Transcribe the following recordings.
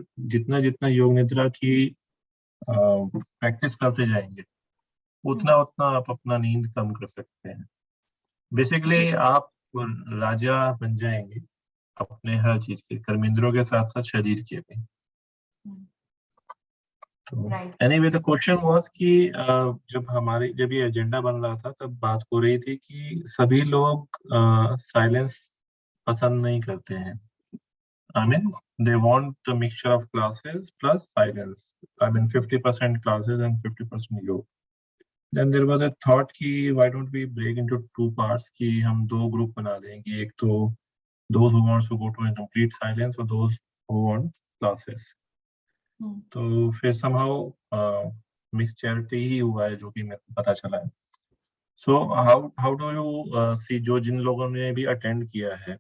जितना जितना योग निद्रा की प्रैक्टिस करते जाएंगे उतना उतना आप अपना नींद कम कर सकते हैं। बेसिकली आप राजा बन जाएंगे अपने हर चीज के, कर्मेंद्रों के साथ साथ शरीर के भी। तो एनीवे द क्वेश्चन वाज कि जब ये एजेंडा बन रहा था तब बात हो रही थी कि सभी लोग साइलेंस पसंद नहीं करते हैं। I mean, they want the mixture of classes plus silence. I mean, 50% classes and 50% yoga. Then there was a thought कि why don't we break into two parts, कि हम दो ग्रुप बना देंगे, एक तो those who wants to go to a complete silence or those who want classes. तो फिर somehow mixed charity ही हुआ है जो कि मेरे को पता चला है। So how do you see, जो जिन लोगों ने भी attend किया है,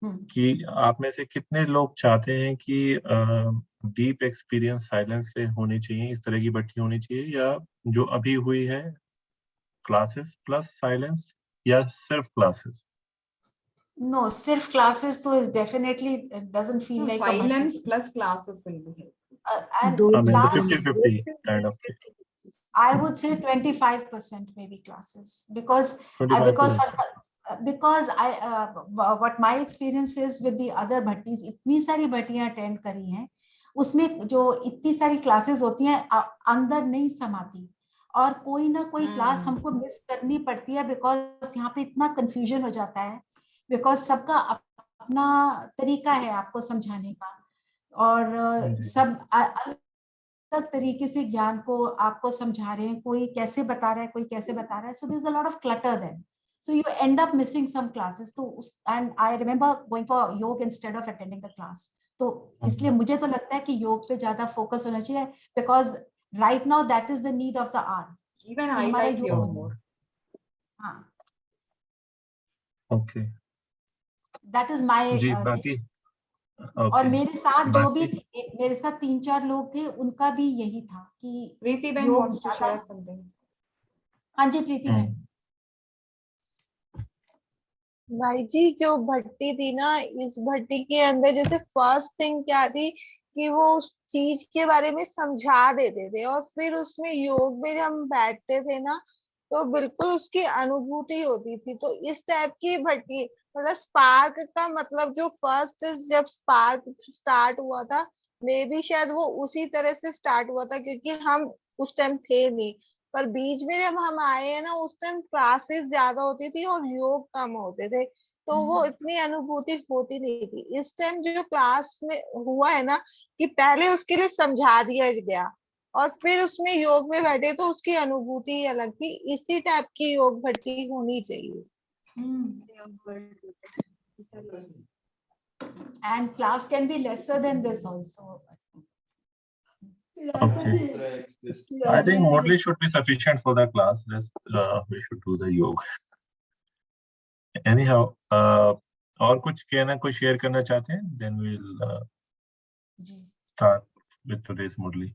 कि आप में से कितने लोग चाहते हैं कि डीप एक्सपीरियंस साइलेंस से होनी चाहिए, इस तरह की भट्टी होनी चाहिए, या जो अभी हुई है क्लासेस प्लस साइलेंस, या सिर्फ क्लासेस? No, सिर्फ क्लासेस तो is definitely doesn't feel like silence plus classes will be helpful. And I mean, class, the 50-50 kind of thing. I would say 25% maybe classes, because 25%. because what my experience is with the other भट्टीज, इतनी सारी भट्टियां attend करी हैं, उसमें जो इतनी सारी classes होती हैं अंदर नहीं समाती, और कोई ना कोई क्लास हमको मिस करनी पड़ती है, बिकॉज यहाँ पे इतना कंफ्यूजन हो जाता है, बिकॉज सबका अपना तरीका है आपको समझाने का, और सब अलग तरीके से ज्ञान को आपको समझा रहे हैं, कोई कैसे बता रहा है, कोई कैसे बता रहा है, so there's a lot of clutter then. So you end up missing some classes. तो and I remember going for yoga instead of attending the class. तो इसलिए मुझे तो लगता है कि योग पे ज्यादा फोकस होना चाहिए, because right now that is the need of the hour. Even I like yoga more. हाँ. Okay. That is my. जी बाकी. और मेरे साथ जो भी मेरे साथ 3-4 लोग थे, उनका भी यही था कि प्रीति बहन wants to share something. हाँ जी प्रीति बहन. भाई जी, जो भट्टी थी ना, इस भट्टी के अंदर जैसे फर्स्ट थिंग क्या थी कि वो उस चीज के बारे में समझा देते थे, और फिर उसमें योग में जब हम बैठते थे ना तो बिल्कुल उसकी अनुभूति होती थी। तो इस टाइप की भट्टी, मतलब स्पार्क का मतलब जो फर्स्ट जब स्पार्क स्टार्ट हुआ था, मे भी शायद वो उसी तरह से स्टार्ट हुआ था, क्योंकि हम उस टाइम थे नहीं, पर बीच में जब हम आए हैं ना, उस टाइम क्लासेस ज्यादा होती थी और योग कम होते थे, तो वो इतनी अनुभूति होती नहीं थी। इस टाइम जो क्लास में हुआ है ना, कि पहले उसके लिए समझा दिया गया और फिर उसमें योग में बैठे, तो उसकी अनुभूति ही अलग थी। इसी टाइप की योग भट्टी होनी चाहिए। And class can be lesser than this also. Okay. I think Moodle should be sufficient for the class. We should do the yoga. Anyhow, और कुछ कहना, कोई शेयर करना चाहते हैं? Then we'll start with today's Moodle.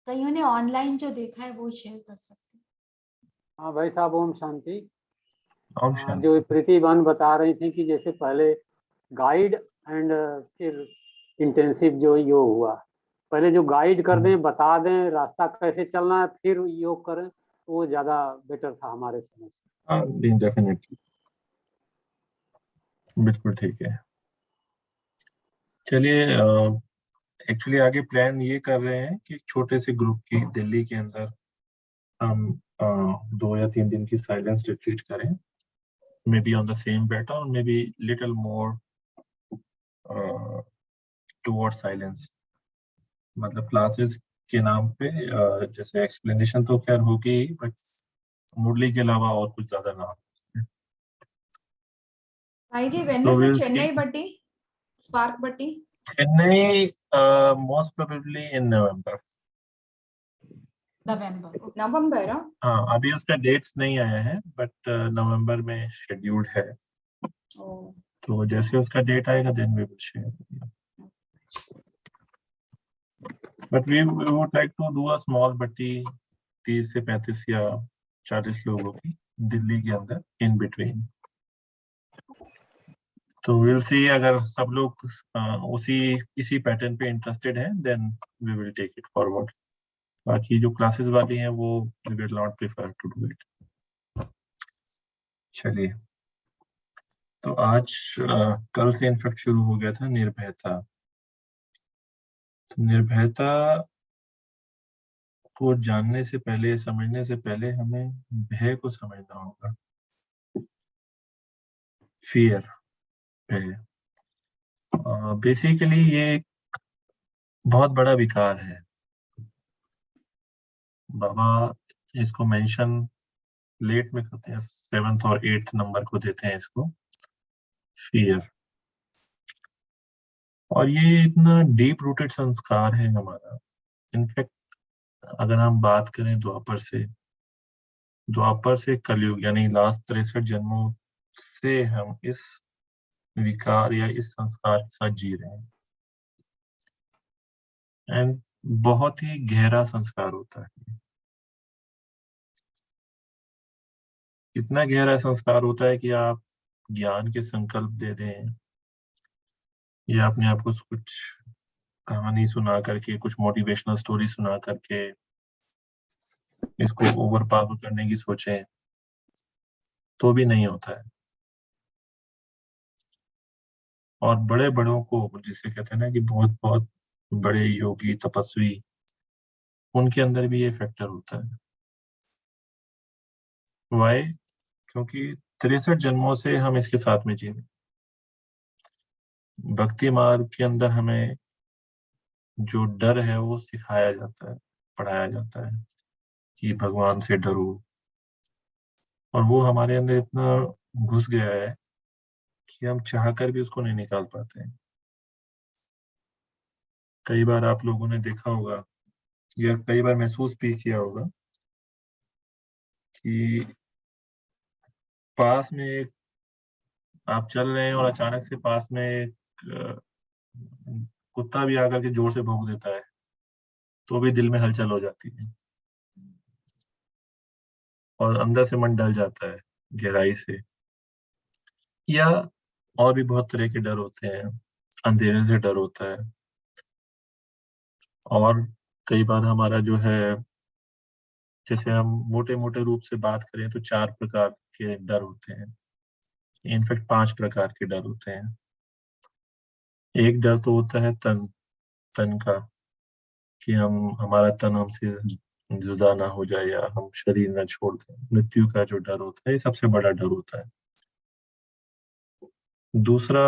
कईयों ने online जो देखा है वो शेयर कर सकते हैं। हाँ भाई साहब, ओम शांति। ओम शांति। जो प्रीति बहन बता रही थी कि जैसे पहले गाइड एंड फिर इंटेंसिव जो योग हुआ, पहले जो गाइड कर दें, बता दें रास्ता कैसे चलना है, फिर योग करें, तो वो ज्यादा बेटर था हमारे समझ से। हाँ, डेफिनेटली, बिल्कुल ठीक है। चलिए, एक्चुअली आगे प्लान ये कर रहे हैं कि छोटे से ग्रुप की दिल्ली के अंदर हम 2 या 3 दिन की साइलेंस रिट्रीट करें, may be on the same pattern और may be little more toward silence. मतलब क्लासेस के नाम पे जैसे एक्सप्लेनेशन तो खैर होगी, बट मुरली के अलावा और कुछ ज्यादा ना। भाई जी, when is the Chennai Bhatti, Spark Bhatti? Chennai, most probably in November. नवंबर। हाँ, अभी उसका डेट्स नहीं आया है, बट नवंबर में शेड्यूल्ड है। तो जैसे उसका डेट आएगा then we will share. But we would like to do a small बट्टी 30 से 35 या 40 लोगों की दिल्ली के अंदर इन बिटवीन। तो विल सी, अगर सब लोग इसी पैटर्न पे इंटरेस्टेड हैं, then we will take it forward. बाकी जो क्लासेस वाली हैं वो we will not prefer to do it. चलिए, तो आज कल से इनफेक्ट शुरू हो गया था निर्भयता। तो निर्भयता को जानने से पहले, समझने से पहले हमें भय को समझना होगा। फियर, भय, बेसिकली ये एक बहुत बड़ा विकार है। बाबा इसको मेंशन लेट में करते हैं, 7th और 8th नंबर को देते हैं इसको, फियर। और ये इतना डीप रूटेड संस्कार है हमारा। इनफैक्ट अगर हम बात करें द्वापर से कलयुग, यानी लास्ट 63 जन्मों से हम इस विकार या इस संस्कार के साथ जी रहे हैं। एंड बहुत ही गहरा संस्कार होता है। इतना गहरा संस्कार होता है कि आप ज्ञान के संकल्प दे दें, या अपने आप को कुछ कहानी सुना करके, कुछ मोटिवेशनल स्टोरी सुना करके इसको ओवर पावर करने की सोचें, तो भी नहीं होता है। और बड़े बड़ों को, जिसे कहते हैं ना कि बहुत बहुत बड़े योगी तपस्वी, उनके अंदर भी ये फैक्टर होता है। वाई? क्योंकि 63 जन्मों से हम इसके साथ में जी रहे। भक्ति मार्ग के अंदर हमें जो डर है वो सिखाया जाता है, पढ़ाया जाता है कि भगवान से डरो। और वो हमारे अंदर इतना घुस गया है कि हम चाहकर भी उसको नहीं निकाल पाते हैं। कई बार आप लोगों ने देखा होगा या कई बार महसूस भी किया होगा कि पास में एक, आप चल रहे हैं और अचानक से पास में एक कुत्ता भी आकर के जोर से भौंक देता है, तो भी दिल में हलचल हो जाती है और अंदर से मन डर जाता है गहराई से। या और भी बहुत तरह के डर होते हैं। अंधेरे से डर होता है। और कई बार हमारा जो है, जैसे हम मोटे मोटे रूप से बात करें तो 4 प्रकार के डर होते हैं। इनफैक्ट 5 प्रकार के डर होते हैं। एक डर तो होता है तन का, कि हमारा तन हमसे जुदा ना हो जाए या हम शरीर ना छोड़ दें। मृत्यु का जो डर होता है, ये सबसे बड़ा डर होता है। दूसरा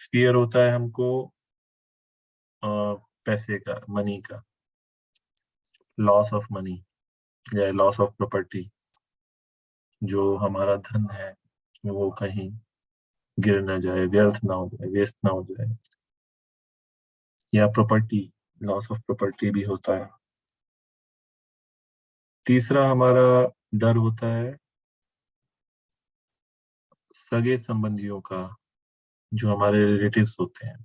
फियर होता है हमको पैसे का, मनी का, लॉस ऑफ मनी या लॉस ऑफ प्रॉपर्टी। जो हमारा धन है वो कहीं गिर ना जाए, व्यर्थ ना हो जाए, वेस्ट ना हो जाए। या प्रॉपर्टी, लॉस ऑफ प्रॉपर्टी भी होता है। तीसरा हमारा डर होता है सगे संबंधियों का, जो हमारे रिलेटिव्स होते हैं।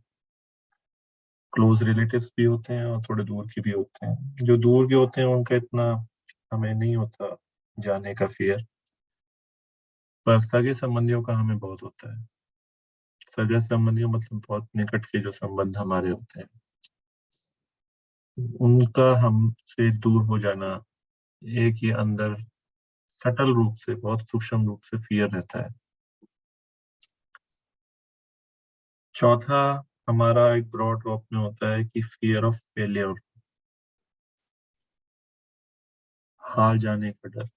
क्लोज रिलेटिव्स भी होते हैं और थोड़े दूर के भी होते हैं। जो दूर के होते हैं उनका इतना हमें नहीं होता जाने का फियर, पर सगे संबंधियों का हमें बहुत होता है। सगे संबंधियों मतलब बहुत निकट के जो संबंध हमारे होते हैं, उनका हमसे दूर हो जाना एक ये अंदर सटल रूप से, बहुत सूक्ष्म रूप से फियर रहता है। चौथा हमारा एक ब्रॉड टॉप में होता है कि फियर ऑफ फेलियर, हार जाने का डर।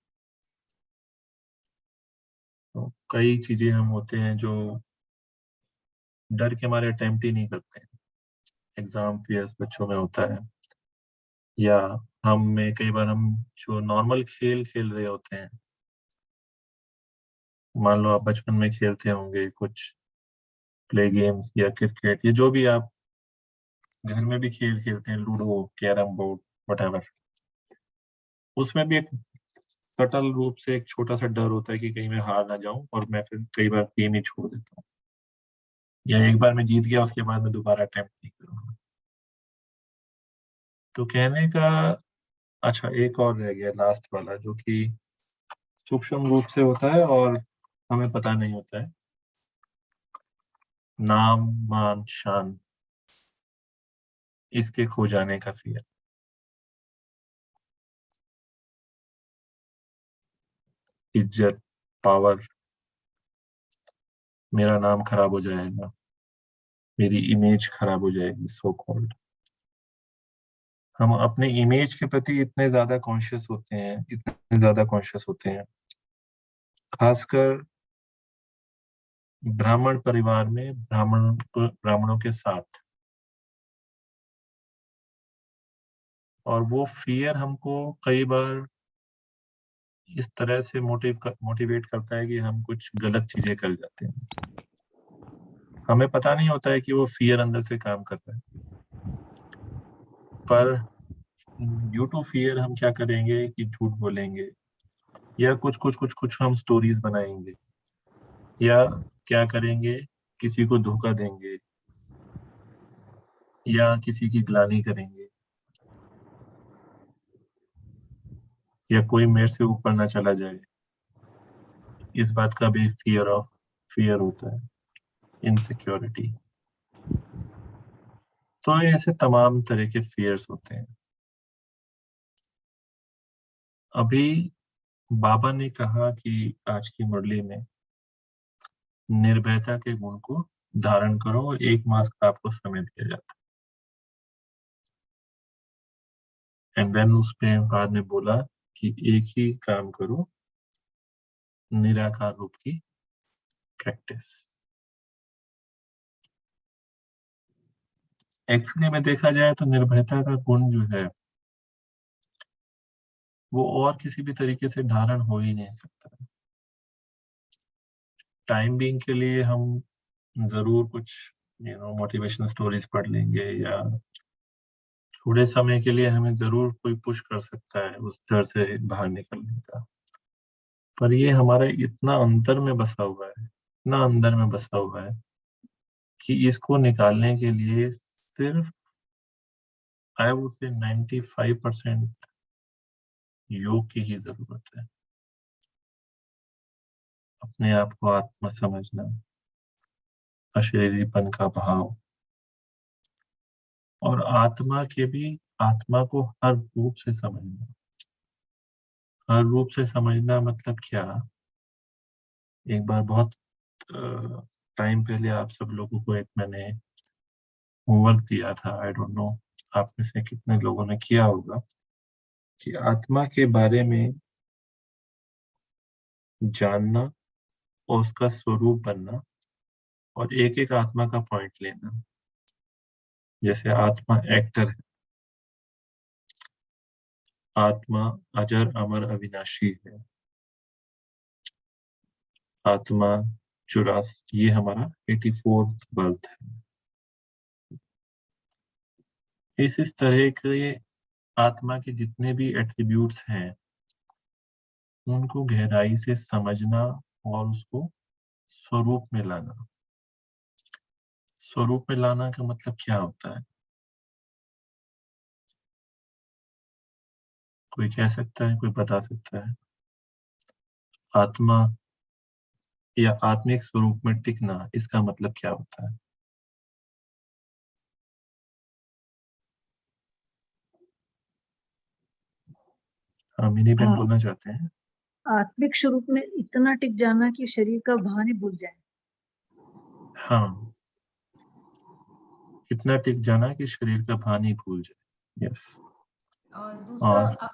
तो कई चीजें हम होते हैं जो डर के हमारे अटेम्प्ट ही नहीं करते हैं। एग्जाम फियर्स बच्चों में होता है, या हम में कई बार हम जो नॉर्मल खेल खेल रहे होते हैं, मान लो आप बचपन में खेलते होंगे कुछ प्ले गेम्स या क्रिकेट, या जो भी आप घर में भी खेल खेलते हैं, लूडो, कैरम बोर्ड, व्हाटएवर, उसमें भी एक सटल रूप से एक छोटा सा डर होता है कि कहीं मैं हार ना जाऊं और मैं फिर कई बार गेम ही छोड़ देता हूँ, या एक बार मैं जीत गया उसके बाद मैं दोबारा अटेम्प्ट नहीं करूंगा। तो कहने का, अच्छा एक और रह गया लास्ट वाला, जो कि सूक्ष्म रूप से होता है और हमें पता नहीं होता है, नाम मान शान, इसके खो जाने का फियर। इज्जत, पावर, मेरा नाम खराब हो जाएगा, मेरी इमेज खराब हो जाएगी, सो कॉल्ड। हम अपने इमेज के प्रति इतने ज्यादा कॉन्शियस होते हैं, खासकर ब्राह्मण परिवार में, ब्राह्मणों के साथ। और वो फियर हमको कई बार इस तरह से मोटिवेट करता है कि हम कुछ गलत चीजें कर जाते हैं। हमें पता नहीं होता है कि वो फियर अंदर से काम कर रहा है, पर ड्यू टू फियर हम क्या करेंगे कि झूठ बोलेंगे, या कुछ हम स्टोरीज बनाएंगे, या क्या करेंगे, किसी को धोखा देंगे, या किसी की ग्लानि करेंगे, या कोई मेरे से ऊपर ना चला जाए। इस बात का भी फियर होता है, इनसिक्योरिटी। तो ऐसे तमाम तरह के फियर्स होते हैं। अभी बाबा ने कहा कि आज की मुरली में निर्भयता के गुण को धारण करो, और 1 मास का आपको समय दिया जाता है। एंड देन उसमें बाद में बोला कि एक ही काम करो, निराकार रूप की प्रैक्टिस। एक्चुअली में देखा जाए तो निर्भयता का गुण जो है वो और किसी भी तरीके से धारण हो ही नहीं सकता। टाइम बीइंग के लिए हम जरूर कुछ मोटिवेशनल स्टोरीज पढ़ लेंगे, या थोड़े समय के लिए हमें जरूर कोई पुश कर सकता है उस डर से बाहर निकलने का। पर ये हमारे इतना अंदर में बसा हुआ है कि इसको निकालने के लिए सिर्फ आई वुड से 95% योग की ही जरूरत है। अपने आप को आत्मा समझना, अशरीरीपन का भाव, और आत्मा को हर रूप से समझना। हर रूप से समझना मतलब क्या? एक बार बहुत टाइम पहले आप सब लोगों को एक मैंने होमवर्क दिया था, आई डोंट नो आप में से कितने लोगों ने किया होगा, कि आत्मा के बारे में जानना और उसका स्वरूप बनना, और एक एक आत्मा का पॉइंट लेना। जैसे आत्मा एक्टर है, आत्मा अजर अमर अविनाशी है, आत्मा 84, ये हमारा 84th बर्थ है। इस तरह के आत्मा के जितने भी एट्रीब्यूट्स हैं उनको गहराई से समझना और उसको स्वरूप में लाना। स्वरूप में लाना का मतलब क्या होता है? कोई कह सकता है, कोई बता सकता है? आत्मा या आत्मिक स्वरूप में टिकना, इसका मतलब क्या होता है? हाँ, मिनी बहन बोलना चाहते हैं। आत्मिक स्वरूप में इतना टिक जाना कि शरीर का भान ही भूल जाए। हाँ, इतना टिक जाना कि शरीर का भान ही भूल जाए। यस। और दूसरा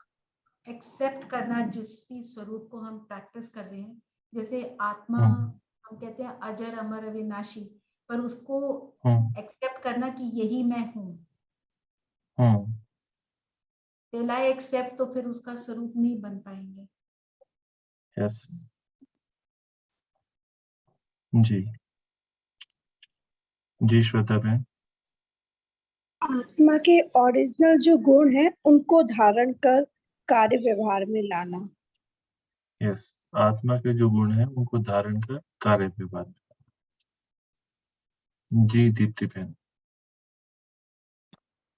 एक्सेप्ट करना जिस भी स्वरूप को हम प्रैक्टिस कर रहे हैं। जैसे आत्मा हम कहते हैं अजर अमर अविनाशी, पर उसको एक्सेप्ट करना कि यही मैं हूँ। टिल आई एक्सेप्ट, तो फिर उसका स्वरूप नहीं बन पाएंगे। यस जी श्वेता बहन। आत्मा के ओरिजिनल जो गुण हैं उनको धारण कर कार्य व्यवहार में लाना। यस, आत्मा के जो गुण हैं उनको धारण कर कार्य व्यवहार में। जी दीप्ति बहन।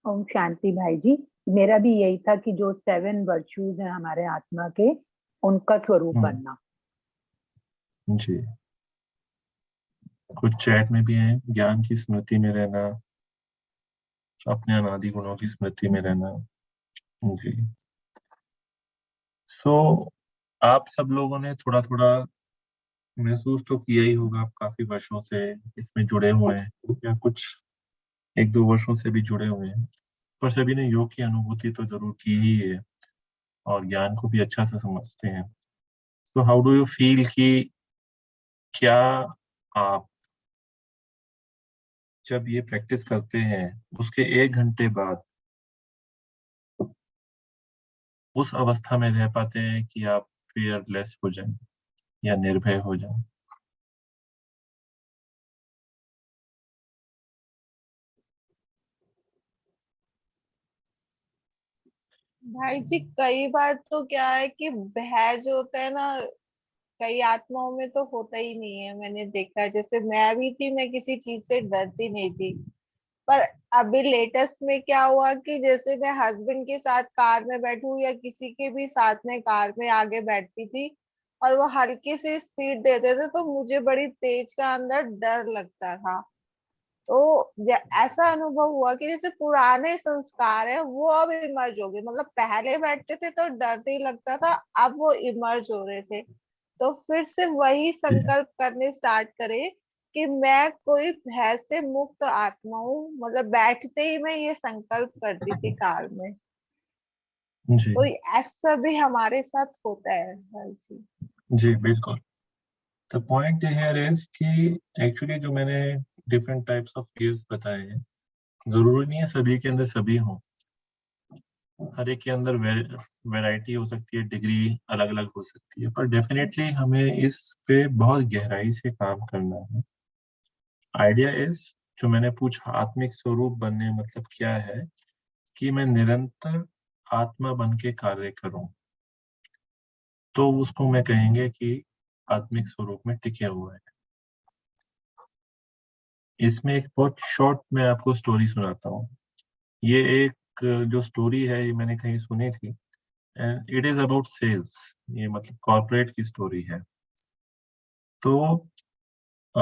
ओम शांति भाई जी, मेरा भी यही था कि जो 7 वर्च्यूज हैं हमारे आत्मा के, उनका स्वरूप बनना। जी कुछ चैट में भी है, ज्ञान की स्मृति में रहना, अपने अनादि गुणों की स्मृति में रहना। जी। सो आप सब लोगों ने थोड़ा थोड़ा महसूस तो किया ही होगा, आप काफी वर्षों से इसमें जुड़े हुए हैं या कुछ 1-2 वर्षों से भी जुड़े हुए हैं, पर सभी ने योग की अनुभूति तो जरूर की ही है और ज्ञान को भी अच्छा से समझते हैं। So how do you feel कि क्या आप जब ये प्रैक्टिस करते हैं उसके 1 घंटे बाद उस अवस्था में रह पाते हैं कि आप फियरलेस हो जाएं या निर्भय हो जाएं? भाई जी कई बार तो क्या है कि भय जो होता है ना, कई आत्माओं में तो होता ही नहीं है। मैंने देखा है, जैसे मैं भी थी, मैं किसी चीज से डरती नहीं थी। पर अभी लेटेस्ट में क्या हुआ कि जैसे मैं हस्बैंड के साथ कार में बैठूं या किसी के भी साथ में कार में आगे बैठती थी और वो हल्की सी स्पीड देते थे तो मुझे बड़ी तेज का अंदर डर लगता था। तो ऐसा अनुभव हुआ कि जैसे पुराने संस्कार है वो अब इमर्ज हो गए। मतलब पहले बैठते थे तो डर नहीं लगता था, अब वो इमर्ज हो रहे थे। तो फिर से वही संकल्प करने स्टार्ट करे कि मैं कोई भय से मुक्त आत्मा हूँ। मतलब बैठते ही मैं ये संकल्प करती थी कार में। जी तो ऐसा भी हमारे साथ होता है भाई जी। जी बिल्कुल। द पॉइंट हियर इज कि एक्चुअली जो मैंने डिफरेंट टाइप्स ऑफ फियर्स बताए हैं, जरूरी नहीं है सभी के अंदर सभी हों। हर एक के अंदर वैरायटी हो सकती है, डिग्री अलग अलग हो सकती है, पर डेफिनेटली हमें इस पे बहुत गहराई से काम करना है। आइडिया इज, जो मैंने पूछा आत्मिक स्वरूप बनने मतलब क्या है, कि मैं निरंतर आत्मा बन के कार्य करूं, तो उसको मैं कहेंगे कि आत्मिक स्वरूप में टिके हुए हैं। इसमें एक बहुत शॉर्ट मैं आपको स्टोरी सुनाता हूँ। ये एक जो स्टोरी है ये मैंने कहीं सुनी थी, and it is about sales. ये मतलब कॉर्पोरेट की स्टोरी है। तो अ,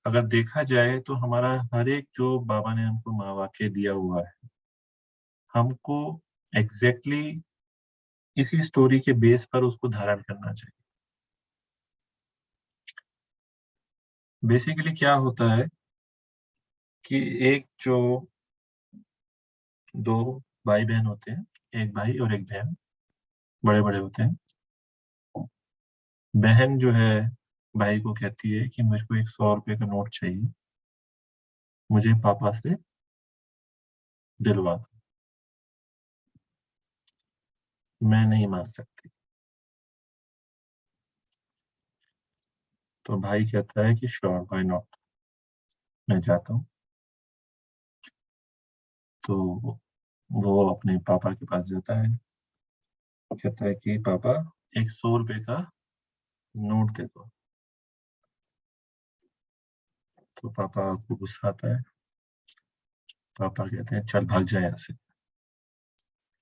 अगर देखा जाए तो हमारा हर एक जो बाबा ने हमको महावाक्य दिया हुआ है, हमको एग्जैक्टली इसी स्टोरी के बेस पर उसको धारण करना चाहिए। बेसिकली क्या होता है कि एक जो 2 भाई बहन होते हैं, एक भाई और एक बहन, बड़े बड़े होते हैं। बहन जो है भाई को कहती है कि मेरे को एक 100 रुपए का नोट चाहिए, मुझे पापा से दिलवा दो, मैं नहीं मांग सकती। तो भाई कहता है कि श्योर, व्हाई नॉट, मैं जाता हूँ। तो वो अपने पापा के पास जाता है, कहता है कि पापा एक 100 रुपए का नोट दे दो। तो पापा को गुस्सा आता है। पापा कहते हैं चल भाग जाए यहाँ से,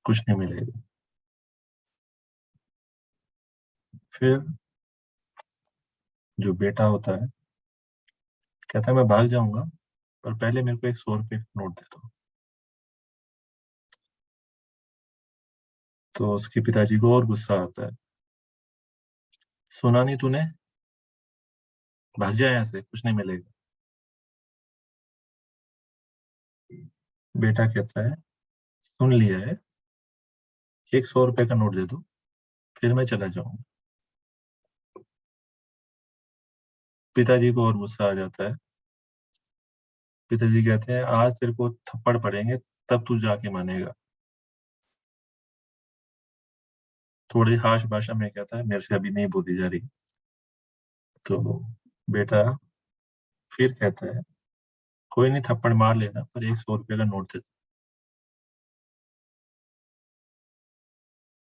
कुछ नहीं मिलेगा। फिर जो बेटा होता है कहता है मैं भाग जाऊंगा, पर पहले मेरे को एक 100 रुपए का नोट दे दो। तो उसके पिताजी को और गुस्सा आता है, सुना नहीं तूने, भाग जाए यहाँ से, कुछ नहीं मिलेगा। बेटा कहता है सुन लिया है, एक 100 रुपए का नोट दे दो, फिर मैं चला जाऊंगा। पिताजी को और गुस्सा आ जाता है। पिताजी कहते हैं आज तेरे को थप्पड़ पड़ेंगे, तब तू जाके मानेगा। थोड़ी हार्श भाषा में कहता है मेरे से अभी नहीं बोली जा रही। तो बेटा फिर कहता है कोई नहीं, थप्पड़ मार लेना, पर एक 100 रुपए का नोट दे दो।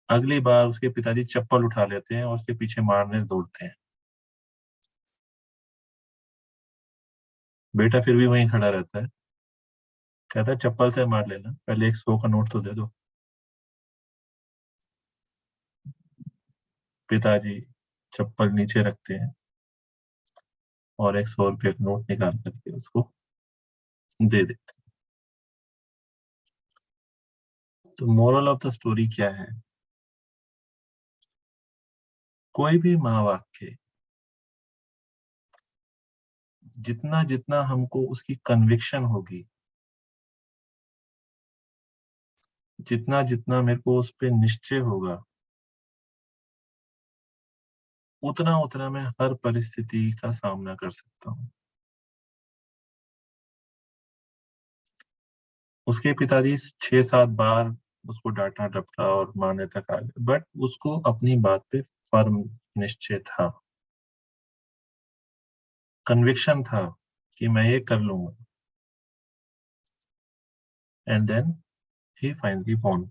अगली बार उसके पिताजी चप्पल उठा लेते हैं और उसके पीछे मारने दौड़ते हैं। बेटा फिर भी वहीं खड़ा रहता है, कहता है चप्पल से मार लेना, पहले एक 100 का नोट तो दे दो। पिताजी चप्पल नीचे रखते हैं और एक 100 रुपये का नोट निकाल करके उसको दे देते। तो मोरल ऑफ द स्टोरी क्या है? कोई भी महावाक्य जितना जितना हमको उसकी कन्विक्शन होगी, जितना जितना मेरे को उस पर निश्चय होगा, उतना उतना मैं हर परिस्थिति का सामना कर सकता हूँ। उसके पिताजी 6-7 बार उसको डांटा डपटा और मारने तक आ गए, बट उसको अपनी बात पे फर्म निश्चय था, कन्विक्शन था कि मैं ये कर लूंगा। And then he finally won.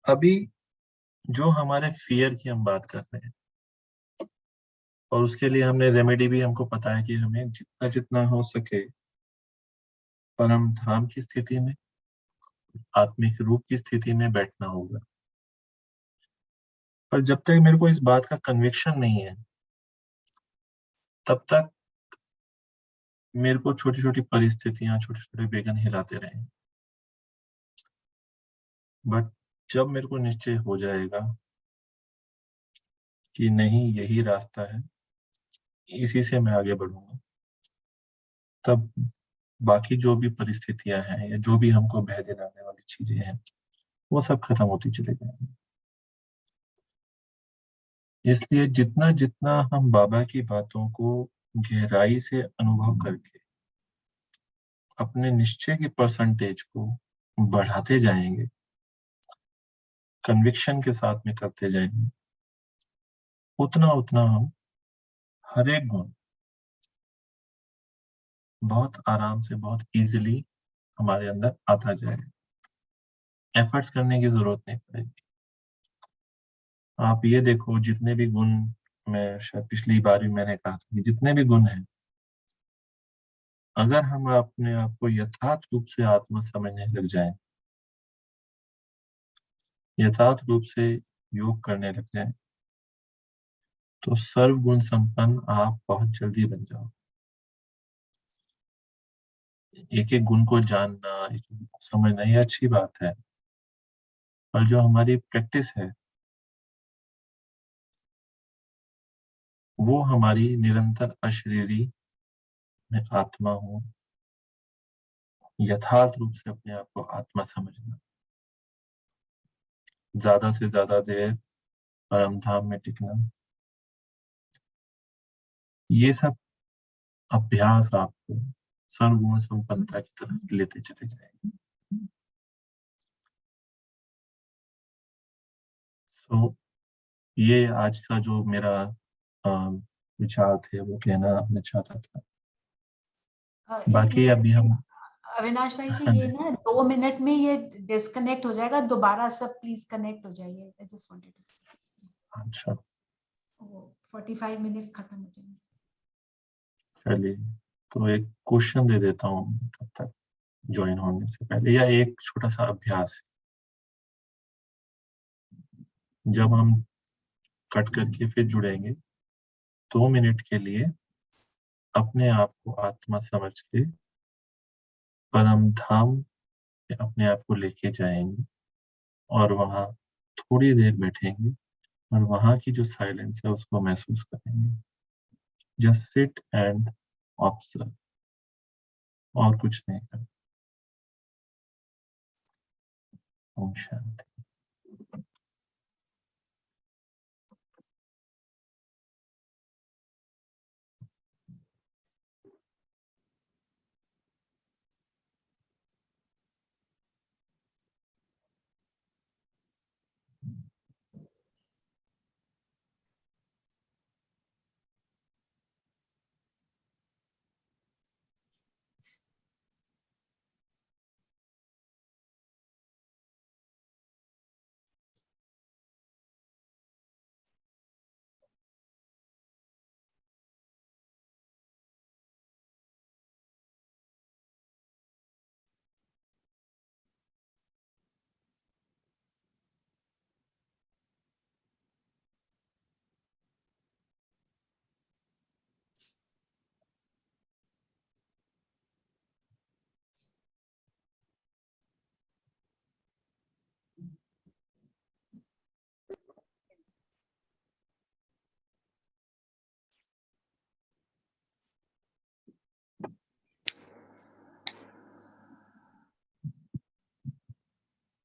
अभी जो हमारे फियर की हम बात कर रहे हैं, और उसके लिए हमने रेमेडी भी हमको पता है कि हमें जितना जितना हो सके परम धाम की स्थिति में, आत्मिक रूप की स्थिति में बैठना होगा। पर जब तक मेरे को इस बात का कन्विक्शन नहीं है, तब तक मेरे को छोटी छोटी परिस्थितियां, छोटे छोटे बेगन हिलाते रहें। बट जब मेरे को निश्चय हो जाएगा कि नहीं, यही रास्ता है, इसी से मैं आगे बढ़ूंगा, तब बाकी जो भी परिस्थितियां हैं या जो भी हमको बह दिलाने वाली चीजें हैं, वो सब खत्म होती चली जाएंगी। इसलिए जितना जितना हम बाबा की बातों को गहराई से अनुभव करके अपने निश्चय की परसेंटेज को बढ़ाते जाएंगे, कन्विक्शन के साथ में करते जाएंगे, उतना उतना हम हर एक गुण बहुत आराम से, बहुत इजीली हमारे अंदर आता जाएगा। एफर्ट्स करने की जरूरत नहीं पड़ेगी। आप ये देखो, जितने भी गुण, मैं शायद पिछली बार भी मैंने कहा था कि जितने भी गुण हैं, अगर हम अपने आप को यथार्थ रूप से आत्मा समझने लग जाएं, यथार्थ रूप से योग करने लग जाएं, तो सर्व गुण संपन्न आप बहुत जल्दी बन जाओ। एक एक गुण को जानना, एक एक गुण को समझना, ये अच्छी बात है, पर जो हमारी प्रैक्टिस है वो हमारी निरंतर अशरीरी में आत्मा हो, यथार्थ रूप से अपने आप को आत्मा समझना, ज्यादा से ज्यादा देर परम धाम में टिकना, ये सब अभ्यास आपको सर्वगुण संपन्नता की तरफ लेते चले जाएंगे। सो ये आज का जो मेरा विचार थे वो कहना मैं चाहता था। बाकी अभी हम अविनाश भाई जी, हाँ ये जी, ना 2 मिनट में ये डिस्कनेक्ट हो जाएगा, दोबारा सब प्लीज कनेक्ट हो जाइए। आई जस्ट वांटेड टू से अच्छा 45 मिनट्स खत्म हो जाएंगे। चलिए, तो एक क्वेश्चन दे देता हूँ तब तक ज्वाइन होने से पहले, या एक छोटा सा अभ्यास। जब हम कट करके फिर जुड़ेंगे, 2 मिनट के लिए अपने आप को आत्मा समझ के परम धाम में अपने आप को लेके जाएंगे, और वहाँ थोड़ी देर बैठेंगे और वहाँ की जो साइलेंस है उसको महसूस करेंगे। जस्ट सिट एंड ऑब्जर्व, और कुछ नहीं करना। ओम शांति।